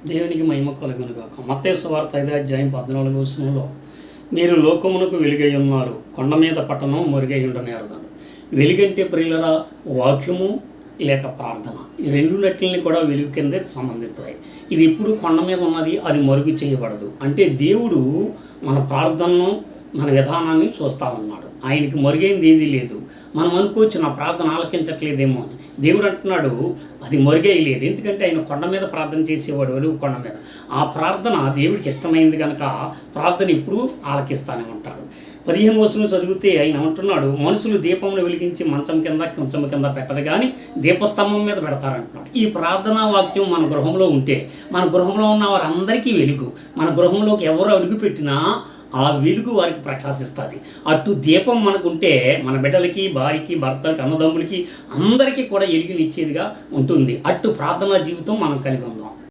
దేవునికి మహిమ కలుగునుగాక. మత్తయి సువార్త 5:14 వచనంలో మీరు లోకమునకు వెలుగై ఉన్నారు, కొండ మీద పట్టణం మరుగై ఉండనేరదండి. వెలుగంటే ప్రియులరా వాక్యము లేక ప్రార్థన, ఈ రెండునట్లని కూడా వెలుగు కిందే సంబంధిస్తాయి. ఇది ఇప్పుడు కొండ మీద ఉన్నది, అది మరుగు చేయబడదు. అంటే దేవుడు మన ప్రార్థనను మన విధానాన్ని చూస్తూ ఉన్నాడు. ఆయనకి మరుగైంది ఏదీ లేదు. మనం అనుకోవచ్చు నా ప్రార్థన ఆలకించట్లేదేమో అని. దేవుడు అంటున్నాడు అది మరుగైలేదు. ఎందుకంటే ఆయన కొండ మీద ప్రార్థన చేసేవాడు, వెలుగు కొండ మీద. ఆ ప్రార్థన దేవుడికి ఇష్టమైంది కనుక ప్రార్థన ఇప్పుడు ఆలకిస్తానే ఉంటాడు. 15 వచనం చదివితే ఆయన అంటున్నాడు, మనుషులు దీపమును వెలిగించి మంచం కింద పెట్టదు కానీ దీపస్తంభం మీద పెడతారంటున్నాడు. ఈ ప్రార్థనా వాక్యం మన గృహంలో ఉంటే, మన గృహంలో ఉన్న వారందరికీ వెలుగు. మన గృహంలోకి ఎవరు అడుగుపెట్టినా ఆ వెలుగు వారికి ప్రకాశిస్తుంది. అటు దీపం మనకుంటే మన బిడ్డలకి, భార్యకి, భర్తలకి, అన్నదమ్ములకి అందరికీ కూడా వెలుగునిచ్చేదిగా ఉంటుంది. అటు ప్రార్థనా జీవితం మనం కలిగి ఉందాం.